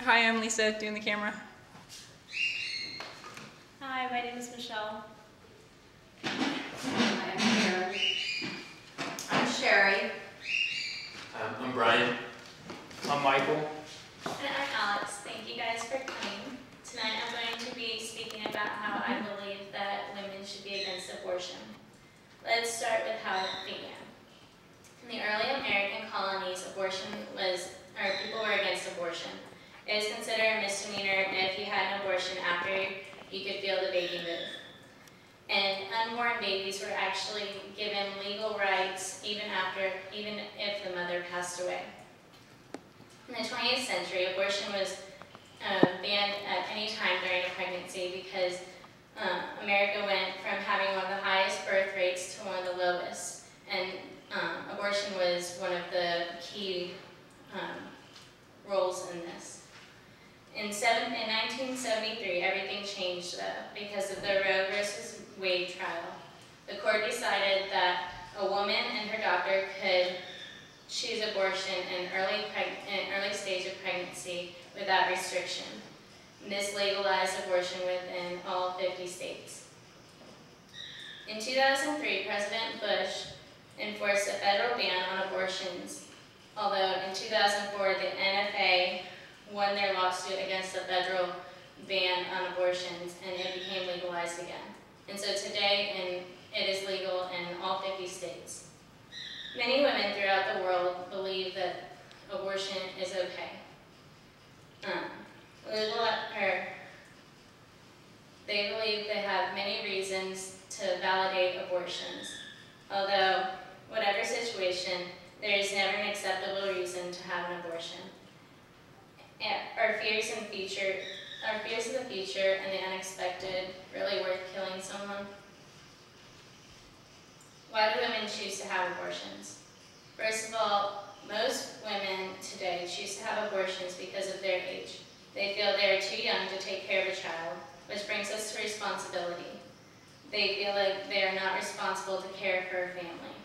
Hi, I'm Lisa, doing the camera. Hi, my name is Michelle. Hi, I'm Karen. I'm Sherry. I'm Brian. I'm Michael. And I'm Alex. Thank you guys for coming. Tonight I'm going to be speaking about how I believe that women should be against abortion. Let's start with how it began. In the early American colonies, people were against abortion. It was considered a misdemeanor if you had an abortion after you could feel the baby move. And unborn babies were actually given legal rights even if the mother passed away. In the 20th century, abortion was banned at any time during a pregnancy because America went from having one of the highest birth rates to one of the lowest. And abortion was one of the key roles in this. In 1973, everything changed because of the Roe versus Wade trial. The court decided that a woman and her doctor could choose abortion in early stage of pregnancy without restriction. And this legalized abortion within all 50 states. In 2003, President Bush enforced a federal ban on abortions, although in 2004 the NFA won their lawsuit against the federal ban on abortions and it became legalized again. And so today it is legal in all 50 states. Many women throughout the world believe that abortion is okay. They believe they have many reasons to validate abortions. Although, whatever situation, there is never an acceptable reason to have an abortion. Are fears of the future and the unexpected really worth killing someone? Why do women choose to have abortions? First of all, most women today choose to have abortions because of their age. They feel they are too young to take care of a child, which brings us to responsibility. They feel like they are not responsible to care for a family.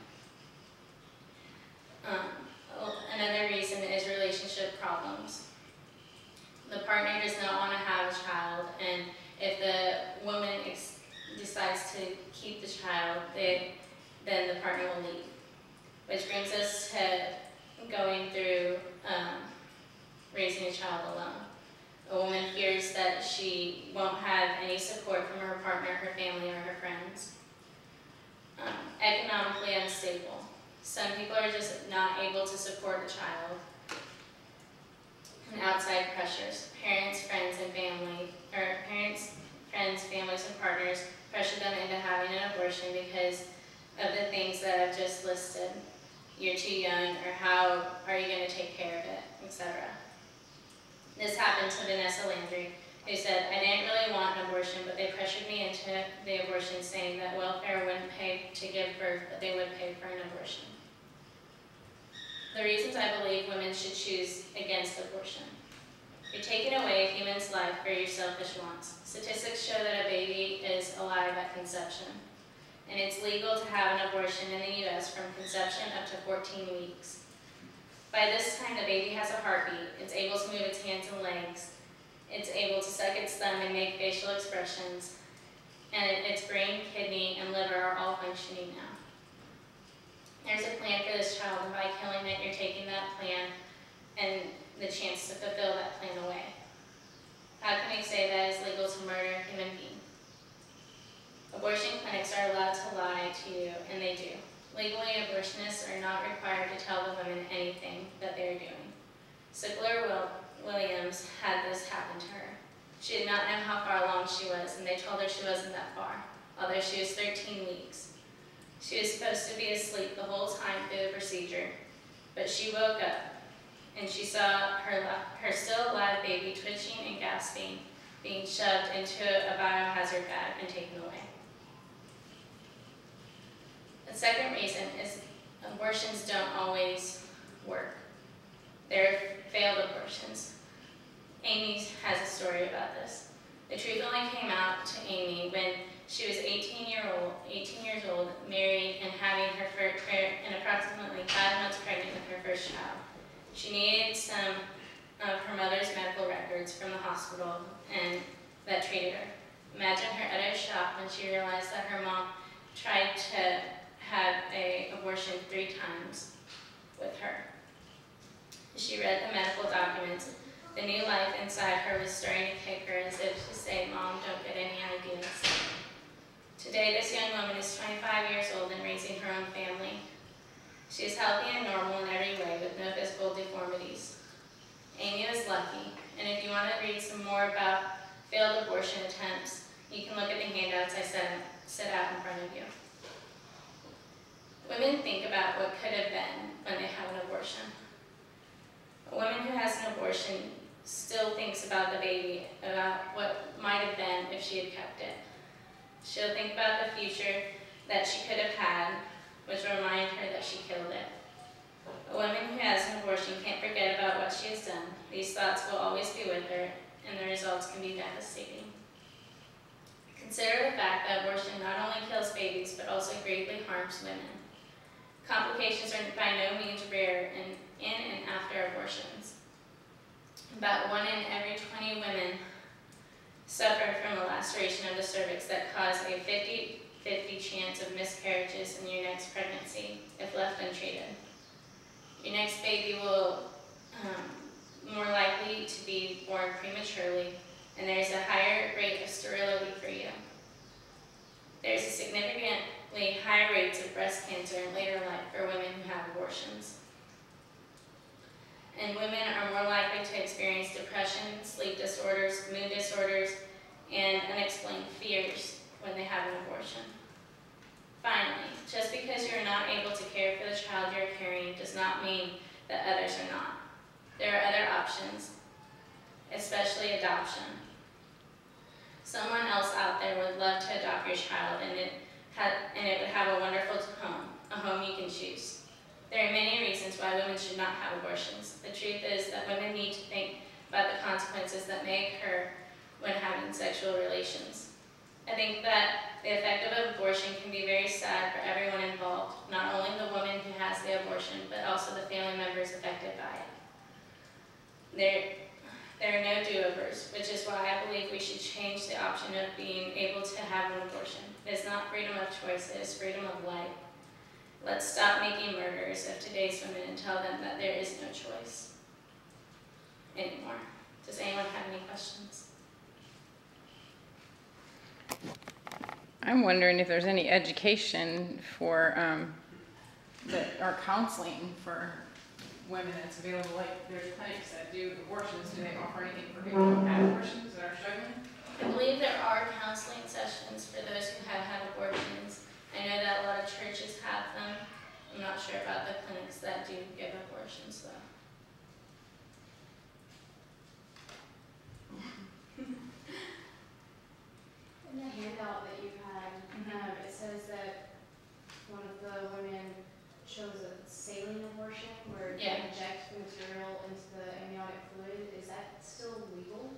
Another reason is relationship problems. The partner does not want to have a child, and if the woman decides to keep the child, then the partner will leave. Which brings us to going through raising a child alone. A woman fears that she won't have any support from her partner, her family, or her friends. Economically unstable. Some people are just not able to support a child. And outside pressures. Parents, friends, families, and partners pressure them into having an abortion because of the things that I've just listed. You're too young, or how are you going to take care of it, etc. This happened to Vanessa Landry, who said, I didn't really want an abortion, but they pressured me into the abortion, saying that welfare wouldn't pay to give birth, but they would pay for an abortion. The reasons I believe women should choose against abortion. You're taking away a human's life for your selfish wants. Statistics show that a baby is alive at conception. And it's legal to have an abortion in the U.S. from conception up to 14 weeks. By this time, the baby has a heartbeat. It's able to move its hands and legs. It's able to suck its thumb and make facial expressions. And its brain, kidney, and liver are all functioning now. There's a plan for this child, and by killing it, you're taking that plan and the chance to fulfill that plan away. How can we say that it's legal to murder a human being? Abortion clinics are allowed to lie to you, and they do. Legally, abortionists are not required to tell the women anything that they are doing. Sickler Williams had this happen to her. She did not know how far along she was, and they told her she wasn't that far, although she was 13 weeks. She was supposed to be asleep the whole time through the procedure, but she woke up, and she saw her still alive baby twitching and gasping, being shoved into a biohazard bag and taken away. The second reason is abortions don't always work. There are failed abortions. Amy has a story about this. The truth only came out to Amy when she was 18 years old, married, and and approximately 5 months pregnant with her first child. She needed some of her mother's medical records records from the hospital and that treated her. Imagine her utter shock when she realized that her mom tried to have an abortion 3 times with her. She read the medical documents. The new life inside her was starting to kick her as if to say, "Mom, don't get any ideas." Today, this young woman is 25 years old and raising her own family. She is healthy and normal in every way with no physical deformities. Amy was lucky, and if you want to read some more about failed abortion attempts, you can look at the handouts I set out in front of you. Women think about what could have been when they have an abortion. A woman who has an abortion still thinks about the baby, about what might have been if she had kept it. She'll think about the future that she could have had, which will remind her that she killed it. A woman who has an abortion can't forget about what she has done. These thoughts will always be with her, and the results can be devastating. Consider the fact that abortion not only kills babies, but also greatly harms women. Complications are by no means rare in and after abortions. About 1 in every 20 women suffer from a laceration of the cervix that cause a 50-50 chance of miscarriages in your next pregnancy if left untreated. Your next baby will more likely to be born prematurely, and there is a higher rate of sterility for you. There is a significantly higher rates of breast cancer in later life for women who have abortions. And women are more likely to experience depression, sleep disorders, mood disorders, and unexplained fears when they have an abortion. Finally, just because you're not able to care for the child you're carrying does not mean that others are not. There are other options, especially adoption. Someone else out there would love to adopt your child, and it would have a wonderful home, a home you can choose. There are many reasons why women should not have abortions. The truth is that women need to think about the consequences that may occur when having sexual relations. I think that the effect of abortion can be very sad for everyone involved, not only the woman who has the abortion, but also the family members affected by it. There are no do-overs, which is why I believe we should change the option of being able to have an abortion. It is not freedom of choice, it is freedom of life. Let's stop making murderers of today's women and tell them that there is no choice anymore. Does anyone have any questions? I'm wondering if there's any education for or counseling for women that's available. Like there's clinics that do abortions. Do they offer anything for people who have abortions that are struggling? I believe there are counseling sessions for those who have had abortions. I know that a lot of churches have them. I'm not sure about the clinics that do give abortions though. In the handout that you had, it says that one of the women chose a saline abortion where they inject material into the amniotic fluid. Is that still legal?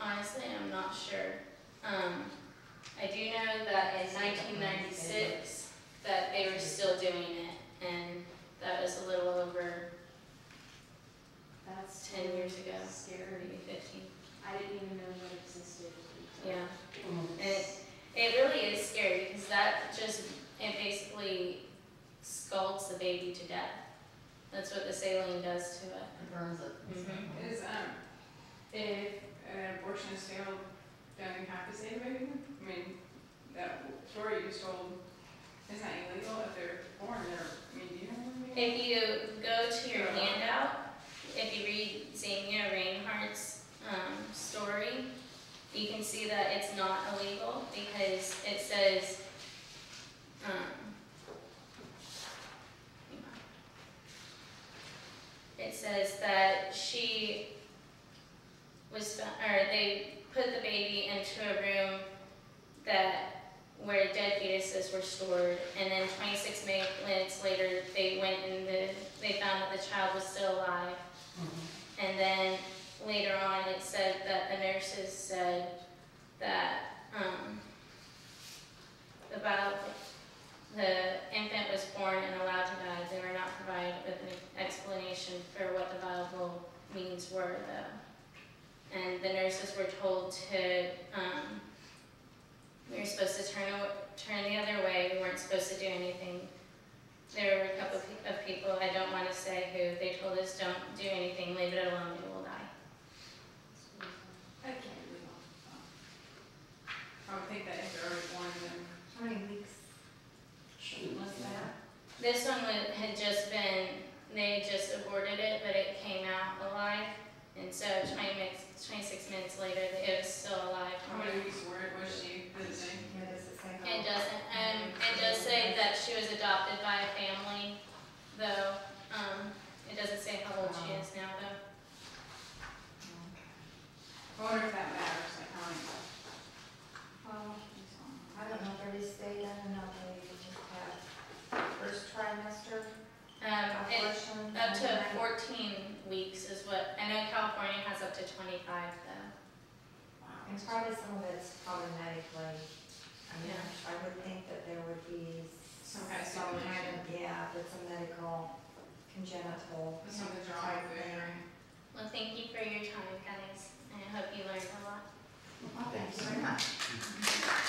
Honestly, I'm not sure. I do know that in 1996 that they were still doing it, and that was a little over That's 10 years ago, scary. maybe 15. I didn't even know that existed. Yeah, and it really is scary because it basically scalds the baby to death. That's what the saline does to it. It burns it. Mm-hmm. Is if an abortion is failed, don't you have to save a baby? I mean, that story you just told is not illegal if they're born there. I mean, do you know? If you go to your handout, if you read Xenia Reinhardt's story, you can see that it's not illegal because it says, that she was, they put the baby into a room where dead fetuses were stored, and then 26 minutes later they went and they found that the child was still alive. Mm-hmm. And then later on it said that the nurses said that the infant was born and allowed to die. They were not provided with an explanation for what the viable means were, though. and the nurses were told to, we were supposed to turn the other way, we weren't supposed to do anything. There were a couple of people, I don't want to say who, they told us don't do anything, leave it alone, it will die. I can't believe it. I would think that if they're already born, then How many weeks? less than that. This one had just been, they just aborted it, but it came out alive, and so 26 minutes later, it was still alive. How many weeks was she visiting? Yeah, does it say how? It doesn't, it does say that she was adopted by a family, though, it doesn't say how old she is now, though. I wonder if that matters, like how many. I don't know if every state, I don't know if they just have first trimester abortion. Up to 14 weeks is what, I know California has up to 25 though. And probably some of it's probably medically. I mean, Yeah. I would think that there would be Some kind of stipulation. yeah, but some medical congenital With some of the type drawing thing. food, right? Well, thank you for your time, guys. I hope you learned a lot. Well, thank you very much.